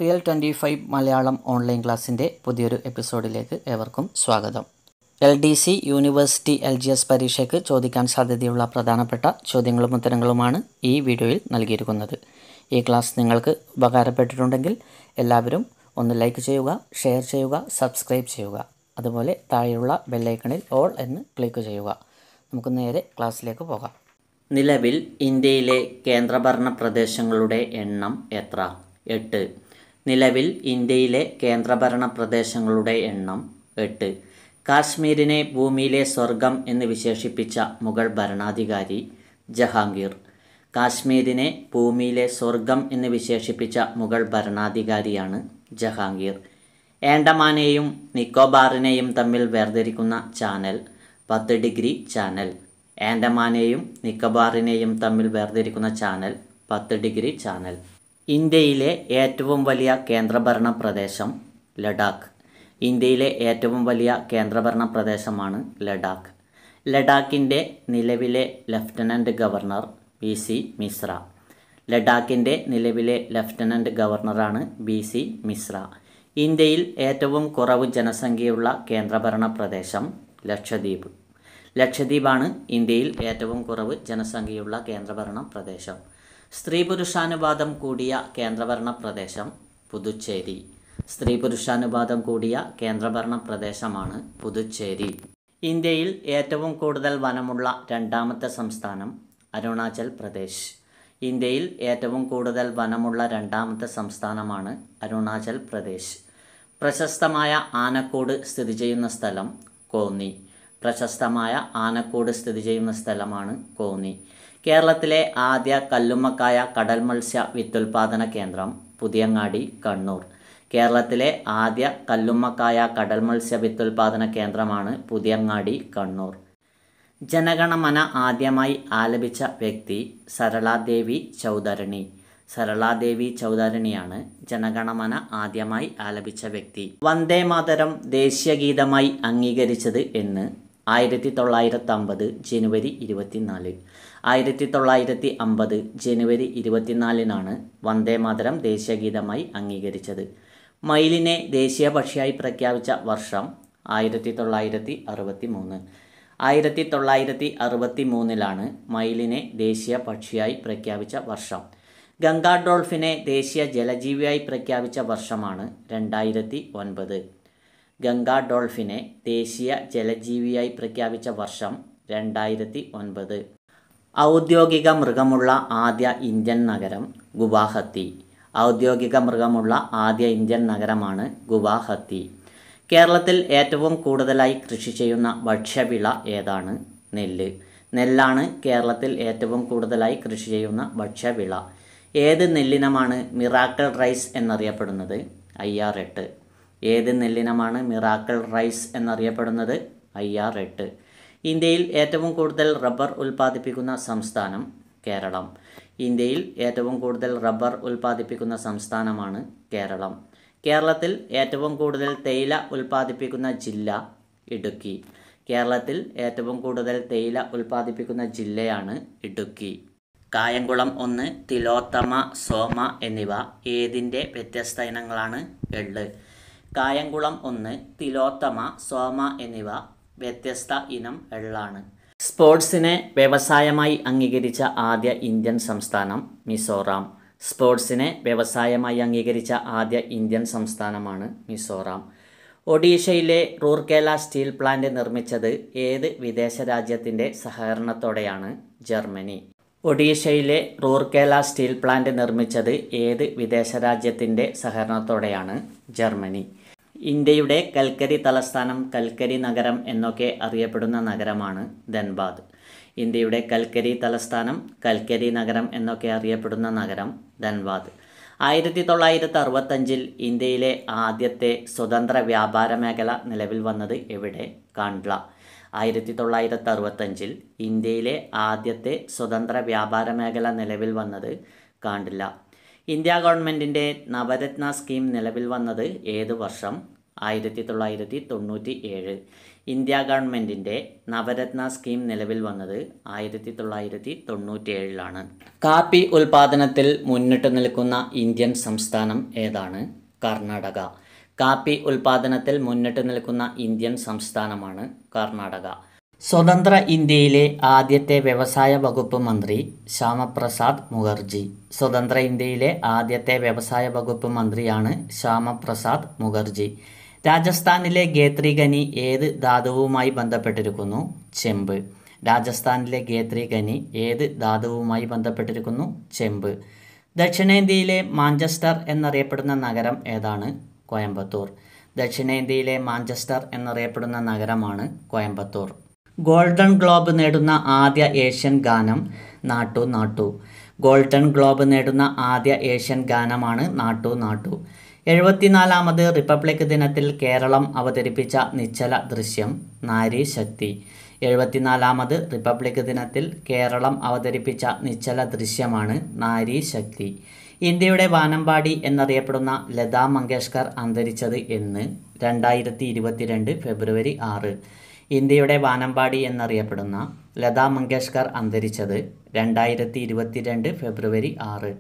Real 25 Malayalam online ക്ലാസ്സിൻ്റെ പുതിയൊരു എപ്പിസോഡിലേക്ക് ഏവർക്കും സ്വാഗതം. LDC യൂണിവേഴ്സിറ്റി LGS പരീക്ഷയ്ക്ക് ചോദിക്കാൻ സാധ്യതയുള്ള പ്രധാനപ്പെട്ട ചോദ്യങ്ങളും ഉത്തരങ്ങളുമാണ് ഈ വീഡിയോയിൽ നൽകിയിരിക്കുന്നത്. ഈ ക്ലാസ് നിങ്ങൾക്ക് ഉപകാരപ്പെട്ടിട്ടുണ്ടെങ്കിൽ എല്ലാവരും ഒന്ന് ലൈക്ക് ചെയ്യുക, ഷെയർ ചെയ്യുക, സബ്സ്ക്രൈബ് ചെയ്യുക. അതുപോലെ താഴെയുള്ള ബെല്ലൈക്കണിൽ ഓൾ എന്ന് ക്ലിക്ക് ചെയ്യുക. നമുക്ക് നേരെ ക്ലാസ്സിലേക്ക് പോകാം. നിലവിൽ ഇന്ത്യയിലെ കേന്ദ്രഭരണ പ്രദേശങ്ങളുടെ എണ്ണം എത്ര? 8. നിലവിൽ ഇന്ത്യയിലെ കേന്ദ്രഭരണ പ്രദേശങ്ങളുടെ എണ്ണം 8. കാശ്മീരിനെ ഭൂമിയിലെ സ്വർഗം എന്ന് വിശേഷിപ്പിച്ച മുഗൾ ഭരണാധികാരി ജഹാംഗീർ. കാശ്മീരിനെ ഭൂമിയിലെ സ്വർഗം എന്ന് വിശേഷിപ്പിച്ച മുഗൾ ഭരണാധികാരിയാണ് ജഹാംഗീർ. ആൻഡമാനെയും നിക്കോബാറിനെയും തമ്മിൽ വേർതിരിക്കുന്ന ചാനൽ 10 ഡിഗ്രി ചാനൽ. ആൻഡമാനെയും നിക്കോബാറിനെയും തമ്മിൽ വേർതിരിക്കുന്ന ചാനൽ 10 ഡിഗ്രി ചാനൽ. ഇന്ത്യയിലെ ഏറ്റവും വലിയ കേന്ദ്രഭരണ പ്രദേശം ലഡാക്ക്. ഇന്ത്യയിലെ ഏറ്റവും വലിയ കേന്ദ്രഭരണ പ്രദേശമാണ് ലഡാക്ക്. ലഡാക്കിൻ്റെ നിലവിലെ ലഫ്റ്റനൻ്റ് ഗവർണർ BC മിശ്ര. ലഡാക്കിൻ്റെ നിലവിലെ ലഫ്റ്റനൻ്റ് ഗവർണറാണ് BC മിശ്ര. ഇന്ത്യയിൽ ഏറ്റവും കുറവ് ജനസംഖ്യയുള്ള കേന്ദ്രഭരണ പ്രദേശം ലക്ഷദ്വീപ്. ലക്ഷദ്വീപാണ് ഇന്ത്യയിൽ ഏറ്റവും കുറവ് ജനസംഖ്യയുള്ള കേന്ദ്രഭരണ പ്രദേശം. സ്ത്രീ പുരുഷാനുപാതം കൂടിയ കേന്ദ്രഭരണ പ്രദേശം പുതുച്ചേരി. സ്ത്രീ പുരുഷാനുപാതം കൂടിയ കേന്ദ്രഭരണ പ്രദേശമാണ് പുതുച്ചേരി. ഇന്ത്യയിൽ ഏറ്റവും കൂടുതൽ വനമുള്ള രണ്ടാമത്തെ സംസ്ഥാനം അരുണാചൽ പ്രദേശ്. ഇന്ത്യയിൽ ഏറ്റവും കൂടുതൽ വനമുള്ള രണ്ടാമത്തെ സംസ്ഥാനമാണ് അരുണാചൽ പ്രദേശ്. പ്രശസ്തമായ ആനക്കോട് സ്ഥിതി ചെയ്യുന്ന സ്ഥലം കോന്നി. പ്രശസ്തമായ ആനക്കോട് സ്ഥിതി ചെയ്യുന്ന സ്ഥലമാണ് കോന്നി. കേരളത്തിലെ ആദ്യ കല്ലുമ്മക്കായ കടൽ മത്സ്യ വിത്തുൽപാദന കേന്ദ്രം പുതിയങ്ങാടി, കണ്ണൂർ. കേരളത്തിലെ ആദ്യ കല്ലുമ്മക്കായ കടൽ മത്സ്യ വിത്തുൽപാദന കേന്ദ്രമാണ് പുതിയങ്ങാടി, കണ്ണൂർ. ജനഗണമന ആദ്യമായി ആലപിച്ച വ്യക്തി സരളാദേവി ചൗധരണി. സരളാദേവി ചൗധരണിയാണ് ജനഗണമന ആദ്യമായി ആലപിച്ച വ്യക്തി. വന്ദേ മാതരം ദേശീയ ഗീതമായി അംഗീകരിച്ചത് എന്ന്? 1950 ജനുവരി 24. 1950 ജനുവരി 24 വന്ദേ മാതരം ദേശീയ ഗീതമായി അംഗീകരിച്ചത്. മയിലിനെ ദേശീയ പക്ഷിയായി പ്രഖ്യാപിച്ച വർഷം 1963. 1963 മയിലിനെ ദേശീയ പക്ഷിയായി പ്രഖ്യാപിച്ച വർഷം. ഗംഗാ ഡോൾഫിനെ ദേശീയ ജലജീവിയായി പ്രഖ്യാപിച്ച വർഷമാണ് 2009. ഗംഗാ ഡോൾഫിനെ ദേശീയ ജലജീവിയായി പ്രഖ്യാപിച്ച വർഷം 2009. ഔദ്യോഗിക മൃഗമുള്ള ആദ്യ ഇന്ത്യൻ നഗരം ഗുവാഹത്തി. ഔദ്യോഗിക മൃഗമുള്ള ആദ്യ ഇന്ത്യൻ നഗരമാണ് ഗുവാഹത്തി. കേരളത്തിൽ ഏറ്റവും കൂടുതലായി കൃഷി ചെയ്യുന്ന ഭക്ഷ്യവിള ഏതാണ്? നെല്ല്. നെല്ലാണ് കേരളത്തിൽ ഏറ്റവും കൂടുതലായി കൃഷി ചെയ്യുന്ന ഭക്ഷ്യവിള. ഏത് നെല്ലിനമാണ് മിറാക്കിൾ റൈസ് എന്നറിയപ്പെടുന്നത്? IR8. ഏത് നെല്ലിനമാണ് മിറാക്കിൾ റൈസ് എന്നറിയപ്പെടുന്നത്? IR8. ഇന്ത്യയിൽ ഏറ്റവും കൂടുതൽ റബ്ബർ ഉൽപ്പാദിപ്പിക്കുന്ന സംസ്ഥാനം കേരളം. ഇന്ത്യയിൽ ഏറ്റവും കൂടുതൽ റബ്ബർ ഉൽപ്പാദിപ്പിക്കുന്ന സംസ്ഥാനമാണ് കേരളം. കേരളത്തിൽ ഏറ്റവും കൂടുതൽ തേയില ഉൽപ്പാദിപ്പിക്കുന്ന ജില്ല ഇടുക്കി. കേരളത്തിൽ ഏറ്റവും കൂടുതൽ തേയില ഉൽപ്പാദിപ്പിക്കുന്ന ജില്ലയാണ് ഇടുക്കി. കായംകുളം 1, തിലോത്തമ, സോമ എന്നിവ ഏതിൻ്റെ വ്യത്യസ്ത ഇനങ്ങളാണ്? എള്ള്. കായംകുളം 1, തിലോത്തമ, സോമ എന്നിവ വ്യത്യസ്ത ഇനം എള്ളാണ്. സ്പോർട്സിനെ വ്യവസായമായി അംഗീകരിച്ച ആദ്യ ഇന്ത്യൻ സംസ്ഥാനം മിസോറാം. സ്പോർട്സിനെ വ്യവസായമായി അംഗീകരിച്ച ആദ്യ ഇന്ത്യൻ സംസ്ഥാനമാണ് മിസോറാം. ഒഡീഷയിലെ റൂർക്കേല സ്റ്റീൽ പ്ലാന്റ് നിർമ്മിച്ചത് ഏത് വിദേശ രാജ്യത്തിൻ്റെ സഹകരണത്തോടെയാണ്? ജർമ്മനി. ഒഡീഷയിലെ റൂർക്കേല സ്റ്റീൽ പ്ലാന്റ് നിർമ്മിച്ചത് ഏത് വിദേശ രാജ്യത്തിൻ്റെ സഹകരണത്തോടെയാണ്? ജർമ്മനി. ഇന്ത്യയുടെ കൽക്കരി തലസ്ഥാനം, കൽക്കരി നഗരം എന്നൊക്കെ അറിയപ്പെടുന്ന നഗരമാണ് ധൻബാദ്. ഇന്ത്യയുടെ കൽക്കരി തലസ്ഥാനം, കൽക്കരി നഗരം എന്നൊക്കെ അറിയപ്പെടുന്ന നഗരം ധൻബാദ്. 1965 ഇന്ത്യയിലെ ആദ്യത്തെ സ്വതന്ത്ര വ്യാപാര മേഖല നിലവിൽ വന്നത് എവിടെ? കാണ്ട്ല. 1965 ഇന്ത്യയിലെ ആദ്യത്തെ സ്വതന്ത്ര വ്യാപാര മേഖല നിലവിൽ വന്നത് കാണ്ട്ല. ഇന്ത്യ ഗവൺമെൻറ്റിൻ്റെ നവരത്ന സ്കീം നിലവിൽ വന്നത് ഏത് വർഷം? 1997. ഇന്ത്യ ഗവൺമെൻറ്റിൻ്റെ നവരത്ന സ്കീം നിലവിൽ വന്നത് 1997 കാപ്പി ഉൽപാദനത്തിൽ മുന്നിട്ട് നിൽക്കുന്ന ഇന്ത്യൻ സംസ്ഥാനം ഏതാണ്? കർണാടക. കാപ്പി ഉൽപാദനത്തിൽ മുന്നിട്ട് നിൽക്കുന്ന ഇന്ത്യൻ സംസ്ഥാനമാണ് കർണാടക. സ്വതന്ത്ര ഇന്ത്യയിലെ ആദ്യത്തെ വ്യവസായ വകുപ്പ് മന്ത്രി ശ്യാമപ്രസാദ് മുഖർജി. സ്വതന്ത്ര ഇന്ത്യയിലെ ആദ്യത്തെ വ്യവസായ വകുപ്പ് മന്ത്രിയാണ് ശ്യാമപ്രസാദ് മുഖർജി. രാജസ്ഥാനിലെ ഖേത്രി ഖനി ഏത് ധാതുവുമായി ബന്ധപ്പെട്ടിരിക്കുന്നു? ചെമ്പ്. രാജസ്ഥാനിലെ ഖേത്രി ഖനി ഏത് ധാതുവുമായി ബന്ധപ്പെട്ടിരിക്കുന്നു? ചെമ്പ്. ദക്ഷിണേന്ത്യയിലെ മാഞ്ചസ്റ്റർ എന്നറിയപ്പെടുന്ന നഗരം ഏതാണ്? കോയമ്പത്തൂർ. ദക്ഷിണേന്ത്യയിലെ മാഞ്ചസ്റ്റർ എന്നറിയപ്പെടുന്ന നഗരമാണ് കോയമ്പത്തൂർ. ഗോൾഡൻ ഗ്ലോബ് നേടുന്ന ആദ്യ ഏഷ്യൻ ഗാനം നാട്ടു നാട്ടു. ഗോൾഡൻ ഗ്ലോബ് നേടുന്ന ആദ്യ ഏഷ്യൻ ഗാനമാണ് നാട്ടു നാട്ടു. 74ാമത് റിപ്പബ്ലിക് ദിനത്തിൽ കേരളം അവതരിപ്പിച്ച നിശ്ചല ദൃശ്യം നാരി ശക്തി. 74ാമത് റിപ്പബ്ലിക് ദിനത്തിൽ കേരളം അവതരിപ്പിച്ച നിശ്ചല ദൃശ്യമാണ് നാരി ശക്തി. ഇന്ത്യയുടെ വാനമ്പാടി എന്നറിയപ്പെടുന്ന ലതാ മങ്കേഷ്കർ അന്തരിച്ചത് എന്ന്? 2022 ഫെബ്രുവരി 6. ഇന്ത്യയുടെ വാനമ്പാടി എന്നറിയപ്പെടുന്ന ലതാ മങ്കേഷ്കർ അന്തരിച്ചത് 2022 ഫെബ്രുവരി 6.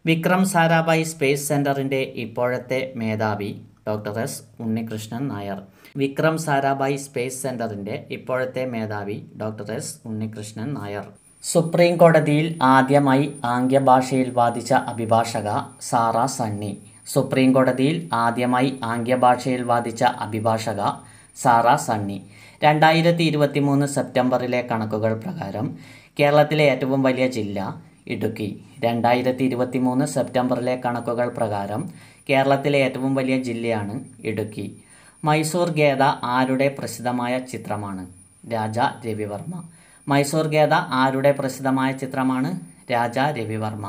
വിക്രം സാരാഭായ് സ്പേസ് സെൻ്ററിൻ്റെ ഇപ്പോഴത്തെ മേധാവി doctor S Unnikrishnan Nair. Vikram Sarabhai space സെൻ്ററിൻ്റെ ഇപ്പോഴത്തെ മേധാവി doctor S Unnikrishnan Nair. Supreme കോടതിയിൽ ആദ്യമായി ആംഗ്യഭാഷയിൽ വാദിച്ച അഭിഭാഷക സാറ സണ്ണി. സുപ്രീം കോടതിയിൽ ആദ്യമായി ആംഗ്യഭാഷയിൽ വാദിച്ച അഭിഭാഷക സാറ സണ്ണി. 2023 സെപ്റ്റംബറിലെ കണക്കുകൾ പ്രകാരം കേരളത്തിലെ ഏറ്റവും വലിയ ജില്ല ഇടുക്കി. 2023 സെപ്റ്റംബറിലെ കണക്കുകൾ പ്രകാരം കേരളത്തിലെ ഏറ്റവും വലിയ ജില്ലയാണ് ഇടുക്കി. മൈസൂർ ഗേദ ആരുടെ പ്രസിദ്ധമായ ചിത്രമാണ്? രാജ രവിവർമ്മ. മൈസൂർ ഗേദ ആരുടെ പ്രസിദ്ധമായ ചിത്രമാണ്? രാജ രവിവർമ്മ.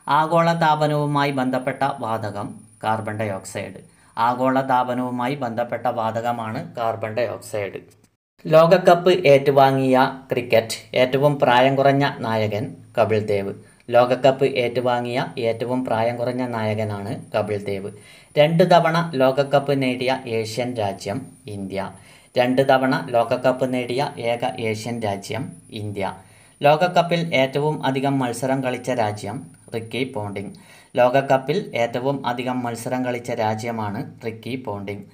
ആഗോളതാപനവുമായി ബന്ധപ്പെട്ട വാതകം കാർബൺ ഡൈ ഓക്സൈഡ്. ആഗോളതാപനവുമായി ബന്ധപ്പെട്ട വാതകമാണ് കാർബൺ ഡൈ ഓക്സൈഡ്. ലോകകപ്പ് ഏറ്റുവാങ്ങിയ ക്രിക്കറ്റ് ഏറ്റവും പ്രായം കുറഞ്ഞ നായകൻ കപിൽ ദേവ്. ലോകകപ്പ് ഏറ്റുവാങ്ങിയ ഏറ്റവും പ്രായം കുറഞ്ഞ നായകനാണ് കപിൽ ദേവ്. 2 തവണ ലോകകപ്പ് നേടിയ ഏഷ്യൻ രാജ്യം ഇന്ത്യ. 2 തവണ ലോകകപ്പ് നേടിയ ഏക ഏഷ്യൻ രാജ്യം ഇന്ത്യ. ലോകകപ്പിൽ ഏറ്റവും അധികം മത്സരം കളിച്ച രാജ്യം റിക്കി പോണ്ടിങ്. ലോകകപ്പിൽ ഏറ്റവും അധികം മത്സരം കളിച്ച രാജ്യമാണ് റിക്കി പോണ്ടിങ്.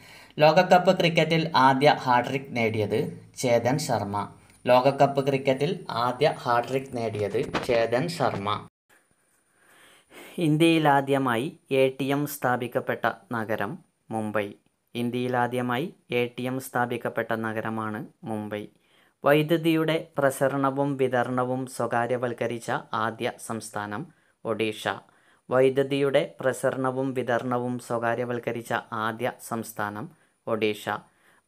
ലോകകപ്പ് ക്രിക്കറ്റിൽ ആദ്യ ഹാട്രിക് നേടിയത് ചേതൻ ശർമ്മ. ലോകകപ്പ് ക്രിക്കറ്റിൽ ആദ്യ ഹാട്രിക് നേടിയത് ചേതൻ ശർമ്മ. ഇന്ത്യയിലാദ്യമായി ATM സ്ഥാപിക്കപ്പെട്ട നഗരം മുംബൈ. ഇന്ത്യയിലാദ്യമായി ATM സ്ഥാപിക്കപ്പെട്ട നഗരമാണ് മുംബൈ. വൈദ്യുതിയുടെ പ്രസരണവും വിതരണവും സ്വകാര്യവൽക്കരിച്ച ആദ്യ സംസ്ഥാനം ഒഡീഷ. വൈദ്യുതിയുടെ പ്രസരണവും വിതരണവും സ്വകാര്യവൽക്കരിച്ച ആദ്യ സംസ്ഥാനം ഒഡീഷ.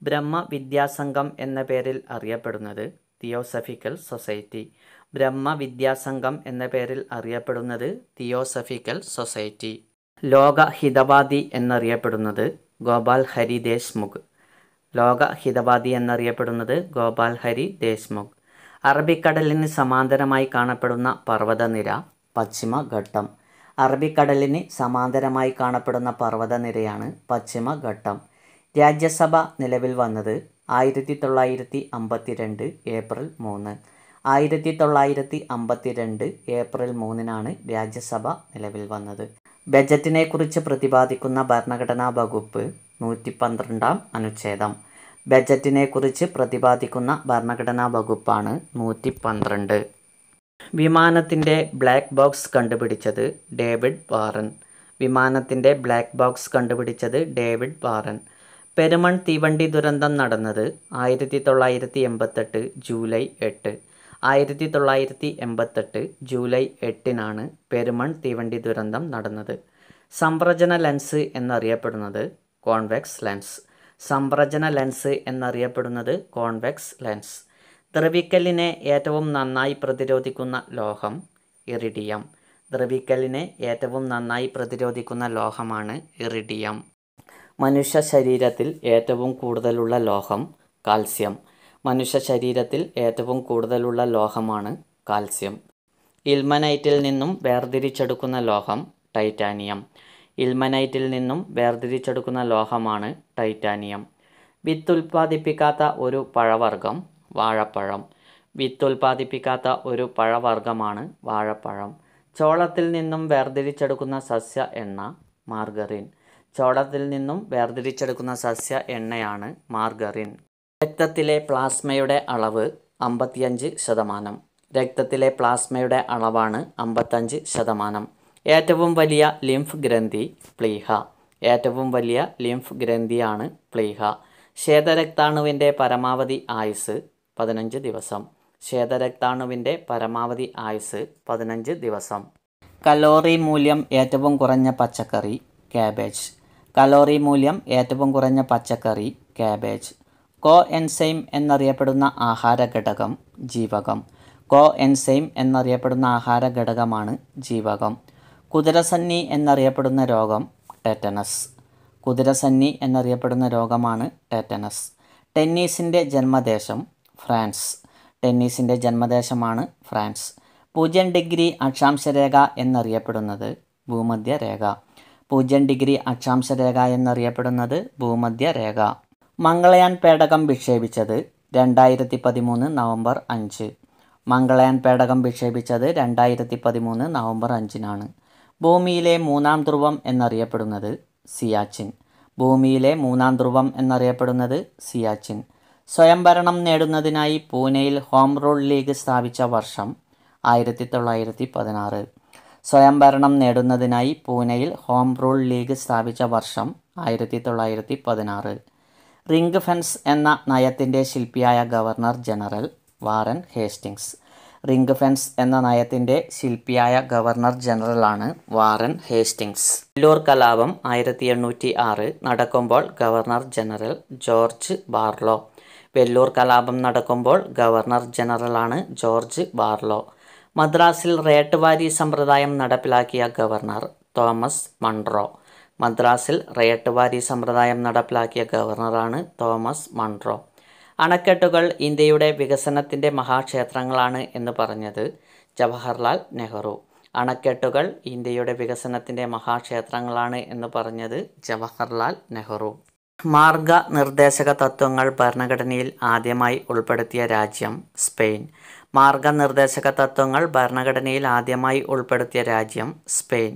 ബ്രഹ്മവിദ്യാസംഘം എന്ന പേരിൽ അറിയപ്പെടുന്നത് തിയോസഫിക്കൽ സൊസൈറ്റി. ബ്രഹ്മവിദ്യാസംഘം എന്ന പേരിൽ അറിയപ്പെടുന്നത് തിയോസഫിക്കൽ സൊസൈറ്റി. ലോകഹിതവാദി എന്നറിയപ്പെടുന്നത് ഗോപാൽ ഹരി ദേശ്മുഖ്. ലോകഹിതവാദി എന്നറിയപ്പെടുന്നത് ഗോപാൽ ഹരി ദേശ്മുഖ്. അറബിക്കടലിന് സമാന്തരമായി കാണപ്പെടുന്ന പർവ്വതനിര പശ്ചിമഘട്ടം. അറബിക്കടലിന് സമാന്തരമായി കാണപ്പെടുന്ന പർവ്വതനിരയാണ് പശ്ചിമഘട്ടം. രാജ്യസഭ നിലവിൽ വന്നത് 1952 ഏപ്രിൽ 3. 1952 ഏപ്രിൽ 3 രാജ്യസഭ നിലവിൽ വന്നത്. ബജറ്റിനെ കുറിച്ച് പ്രതിപാദിക്കുന്ന ഭരണഘടനാ വകുപ്പ് 112 അനുച്ഛേദം. ബജറ്റിനെ കുറിച്ച് പ്രതിപാദിക്കുന്ന ഭരണഘടനാ വകുപ്പാണ് 112. വിമാനത്തിൻ്റെ ബ്ലാക്ക് ബോക്സ് കണ്ടുപിടിച്ചത് ഡേവിഡ് വാറൻ. വിമാനത്തിൻ്റെ ബ്ലാക്ക് ബോക്സ് കണ്ടുപിടിച്ചത് ഡേവിഡ് വാറൻ. പെരുമൺ തീവണ്ടി ദുരന്തം നടന്നത് 1988 ജൂലൈ 8. 1988 ജൂലൈ 8 പെരുമൺ തീവണ്ടി ദുരന്തം നടന്നത്. സംപ്രജന ലെൻസ് എന്നറിയപ്പെടുന്നത് കോൺവെക്സ് ലെൻസ്. സംപ്രജന ലെൻസ് എന്നറിയപ്പെടുന്നത് കോൺവെക്സ് ലെൻസ്. ദ്രവിക്കലിനെ ഏറ്റവും നന്നായി പ്രതിരോധിക്കുന്ന ലോഹം ഇറിഡിയം. ദ്രവിക്കലിനെ ഏറ്റവും നന്നായി പ്രതിരോധിക്കുന്ന ലോഹമാണ് ഇറിഡിയം. മനുഷ്യ ശരീരത്തിൽ ഏറ്റവും കൂടുതലുള്ള ലോഹം കാൽസ്യം. മനുഷ്യ ശരീരത്തിൽ ഏറ്റവും കൂടുതലുള്ള ലോഹമാണ് കാൽസ്യം. ഇൽമനൈറ്റിൽ നിന്നും വേർതിരിച്ചെടുക്കുന്ന ലോഹം ടൈറ്റാനിയം. ഇൽമനൈറ്റിൽ നിന്നും വേർതിരിച്ചെടുക്കുന്ന ലോഹമാണ് ടൈറ്റാനിയം. വിത്തുൽപാദിപ്പിക്കാത്ത ഒരു പഴവർഗ്ഗം വാഴപ്പഴം. വിത്തുൽപാദിപ്പിക്കാത്ത ഒരു പഴവർഗ്ഗമാണ് വാഴപ്പഴം. ചോളത്തിൽ നിന്നും വേർതിരിച്ചെടുക്കുന്ന സസ്യ എണ്ണ മാർഗറിൻ. ചോളത്തിൽ നിന്നും വേർതിരിച്ചെടുക്കുന്ന സസ്യ എണ്ണയാണ് മാർഗറിൻ. രക്തത്തിലെ പ്ലാസ്മയുടെ അളവ് 55%. രക്തത്തിലെ പ്ലാസ്മയുടെ അളവാണ് 55%. ഏറ്റവും വലിയ ലിംഫ് ഗ്രന്ഥി പ്ലീഹ. ഏറ്റവും വലിയ ലിംഫ് ഗ്രന്ഥിയാണ് പ്ലീഹ. ശ്വേതരക്താണുവിൻ്റെ പരമാവധി ആയുസ് 15 ദിവസം. ശ്വേതരക്താണുവിൻ്റെ പരമാവധി ആയുസ് 15 ദിവസം. കലോറി മൂല്യം ഏറ്റവും കുറഞ്ഞ പച്ചക്കറി കാബേജ്. കലോറി മൂല്യം ഏറ്റവും കുറഞ്ഞ പച്ചക്കറി കാബേജ്. കോ എൻസൈം എന്നറിയപ്പെടുന്ന ആഹാര ഘടകം ജീവകം. കോ എൻസൈം എന്നറിയപ്പെടുന്ന ആഹാര ഘടകമാണ് ജീവകം. കുതിരസന്നി എന്നറിയപ്പെടുന്ന രോഗം ടെറ്റനസ്. കുതിരസന്നി എന്നറിയപ്പെടുന്ന രോഗമാണ് ടെറ്റനസ്. ടെന്നീസിൻ്റെ ജന്മദേശം ഫ്രാൻസ്. ടെന്നീസിൻ്റെ ജന്മദേശമാണ് ഫ്രാൻസ്. 0 ഡിഗ്രി അക്ഷാംശരേഖ എന്നറിയപ്പെടുന്നത് ഭൂമധ്യരേഖ. 0 ഡിഗ്രി അക്ഷാംശരേഖ എന്നറിയപ്പെടുന്നത് ഭൂമധ്യരേഖ. മംഗളയാൻ പേടകം വിക്ഷേപിച്ചത് 2013 നവംബർ 5. മംഗളയാൻ പേടകം വിക്ഷേപിച്ചത് 2013 നവംബർ 5-നാണ്. ഭൂമിയിലെ 3-ാം ധ്രുവം എന്നറിയപ്പെടുന്നത് സിയാച്ചിൻ. ഭൂമിയിലെ 3-ാം ധ്രുവം എന്നറിയപ്പെടുന്നത് സിയാച്ചിൻ. സ്വയംഭരണം നേടുന്നതിനായി പൂനെയിൽ ഹോം റൂൾ ലീഗ് സ്ഥാപിച്ച വർഷം 1916. സ്വയംഭരണം നേടുന്നതിനായി പൂനെയിൽ ഹോം റൂൾ ലീഗ് സ്ഥാപിച്ച വർഷം 1916. റിംഗ് ഫെൻസ് എന്ന നയത്തിൻ്റെ ശില്പിയായ governor general Warren Hastings. Ring fence എന്ന നയത്തിൻ്റെ ശില്പിയായ ഗവർണർ ജനറലാണ് വാറൻ ഹേസ്റ്റിങ്സ്. വെല്ലൂർ കലാപം 1806 നടക്കുമ്പോൾ governor general George Barlow. Vellore കലാപം നടക്കുമ്പോൾ ഗവർണർ ജനറലാണ് ജോർജ് ബാർലോ. മദ്രാസിൽ റേട്ട് വാരി സമ്പ്രദായം നടപ്പിലാക്കിയ ഗവർണർ തോമസ് മൺറോ. മദ്രാസിൽ റേട്ട് വാരി സമ്പ്രദായം നടപ്പിലാക്കിയ ഗവർണറാണ് തോമസ് മൺറോ. അണക്കെട്ടുകൾ ഇന്ത്യയുടെ വികസനത്തിൻ്റെ മഹാക്ഷേത്രങ്ങളാണ് എന്ന് പറഞ്ഞത് ജവഹർലാൽ നെഹ്റു. അണക്കെട്ടുകൾ ഇന്ത്യയുടെ വികസനത്തിൻ്റെ മഹാക്ഷേത്രങ്ങളാണ് എന്ന് പറഞ്ഞത് ജവഹർലാൽ നെഹ്റു. മാർഗനിർദ്ദേശക തത്വങ്ങൾ ഭരണഘടനയിൽ ആദ്യമായി ഉൾപ്പെടുത്തിയ രാജ്യം സ്പെയിൻ. മാർഗനിർദ്ദേശക തത്വങ്ങൾ ഭരണഘടനയിൽ ആദ്യമായി ഉൾപ്പെടുത്തിയ രാജ്യം സ്പെയിൻ.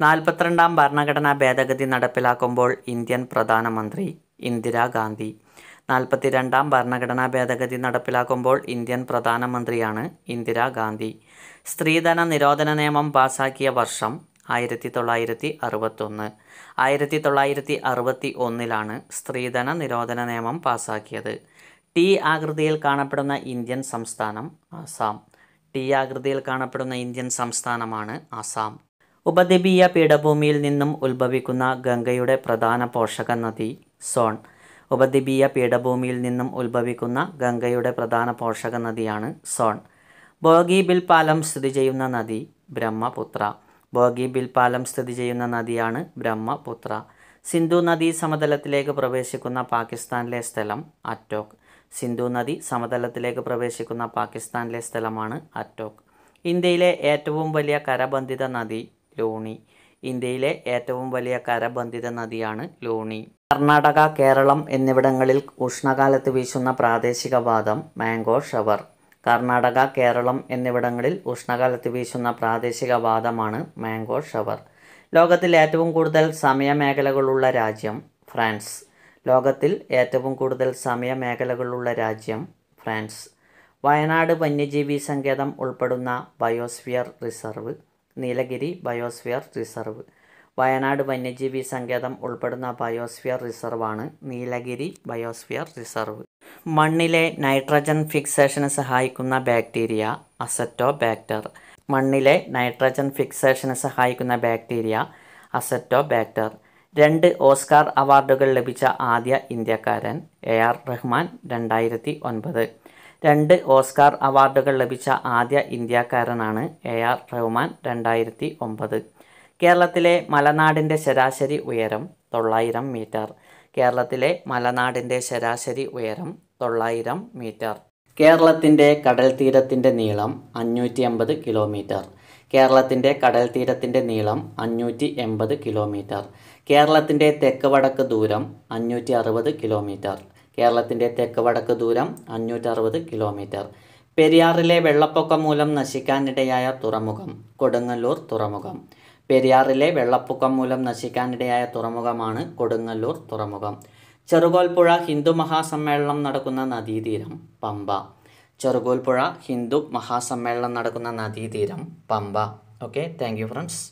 42-ാം ഭരണഘടനാ ഭേദഗതി നടപ്പിലാക്കുമ്പോൾ ഇന്ത്യൻ പ്രധാനമന്ത്രി ഇന്ദിരാഗാന്ധി. 42-ാം ഭരണഘടനാ ഭേദഗതി നടപ്പിലാക്കുമ്പോൾ ഇന്ത്യൻ പ്രധാനമന്ത്രിയാണ് ഇന്ദിരാഗാന്ധി. സ്ത്രീധന നിരോധന നിയമം പാസാക്കിയ വർഷം 1961. 1961-ലാണ് സ്ത്രീധന നിരോധന നിയമം പാസാക്കിയത്. ടി ആകൃതിയിൽ കാണപ്പെടുന്ന ഇന്ത്യൻ സംസ്ഥാനം ആസാം. ടി ആകൃതിയിൽ കാണപ്പെടുന്ന ഇന്ത്യൻ സംസ്ഥാനമാണ് ആസാം. ഉപദ്വീപീയ പീഠഭൂമിയിൽ നിന്നും ഉത്ഭവിക്കുന്ന ഗംഗയുടെ പ്രധാന പോഷക നദി സോൺ. ഉപദ്വീപീയ പീഠഭൂമിയിൽ നിന്നും ഉത്ഭവിക്കുന്ന ഗംഗയുടെ പ്രധാന പോഷക നദിയാണ് സോൺ. ബോഗിബിൽ പാലം സ്ഥിതി ചെയ്യുന്ന നദി ബ്രഹ്മപുത്ര. ബോഗിബിൽ പാലം സ്ഥിതി ചെയ്യുന്ന നദിയാണ് ബ്രഹ്മപുത്ര. സിന്ധു നദി സമതലത്തിലേക്ക് പ്രവേശിക്കുന്ന പാകിസ്ഥാനിലെ സ്ഥലം അറ്റോക്. സിന്ധു നദി സമതലത്തിലേക്ക് പ്രവേശിക്കുന്ന പാകിസ്ഥാനിലെ സ്ഥലമാണ് അറ്റോക്. ഇന്ത്യയിലെ ഏറ്റവും വലിയ കരബന്ധിത നദി ലൂണി. ഇന്ത്യയിലെ ഏറ്റവും വലിയ കരബന്ധിത നദിയാണ് ലൂണി. കർണാടക, കേരളം എന്നിവിടങ്ങളിൽ ഉഷ്ണകാലത്ത് വീശുന്ന പ്രാദേശിക വാദം മാംഗോ ഷവർ. കർണാടക, കേരളം എന്നിവിടങ്ങളിൽ ഉഷ്ണകാലത്ത് വീശുന്ന പ്രാദേശിക വാദമാണ് മാംഗോ ഷവർ. ലോകത്തിൽ ഏറ്റവും കൂടുതൽ സമയമേഖലകളുള്ള രാജ്യം ഫ്രാൻസ്. ലോകത്തിൽ ഏറ്റവും കൂടുതൽ സമയമേഖലകളുള്ള രാജ്യം ഫ്രാൻസ്. വയനാട് വന്യജീവി സങ്കേതം ഉൾപ്പെടുന്ന biosphere reserve Nilgiri biosphere reserve. Wayanad വന്യജീവി സങ്കേതം ഉൾപ്പെടുന്ന ബയോസ്ഫിയർ റിസർവാണ് നീലഗിരി ബയോസ്ഫിയർ റിസർവ്. മണ്ണിലെ നൈട്രജൻ ഫിക്സേഷന് സഹായിക്കുന്ന ബാക്ടീരിയ അസറ്റോബാക്ടർ. മണ്ണിലെ നൈട്രജൻ ഫിക്സേഷന് സഹായിക്കുന്ന ബാക്ടീരിയ അസറ്റോബാക്ടർ. 2 ഓസ്കാർ അവാർഡുകൾ ലഭിച്ച ആദ്യ ഇന്ത്യക്കാരൻ AR റഹ്മാൻ 2009. 2 ഓസ്കാർ അവാർഡുകൾ ലഭിച്ച ആദ്യ ഇന്ത്യക്കാരനാണ് AR റഹ്മാൻ 2009. കേരളത്തിലെ മലനാടിൻ്റെ ശരാശരി ഉയരം 900 മീറ്റർ. കേരളത്തിലെ മലനാടിൻ്റെ ശരാശരി ഉയരം 900 മീറ്റർ. കേരളത്തിൻ്റെ കടൽ തീരത്തിൻ്റെ നീളം 580 കിലോമീറ്റർ. കേരളത്തിൻ്റെ കടൽ തീരത്തിൻ്റെ നീളം 580 കിലോമീറ്റർ. കേരളത്തിൻ്റെ തെക്ക് വടക്ക് ദൂരം 560 കിലോമീറ്റർ. കേരളത്തിൻ്റെ തെക്ക് വടക്ക് ദൂരം 560 കിലോമീറ്റർ. പെരിയാറിലെ വെള്ളപ്പൊക്കം മൂലം നശിക്കാനിടയായ തുറമുഖം കൊടുങ്ങല്ലൂർ തുറമുഖം. പെരിയാറിലെ വെള്ളപ്പൊക്കം മൂലം നശിക്കാനിടയായ തുറമുഖമാണ് കൊടുങ്ങല്ലൂർ തുറമുഖം. ചെറുകോൽപ്പുഴ ഹിന്ദു മഹാസമ്മേളനം നടക്കുന്ന നദീതീരം പമ്പ. ചെറുകോൽപ്പുഴ ഹിന്ദു മഹാസമ്മേളനം നടക്കുന്ന നദീതീരം Pamba. Okay, thank you friends.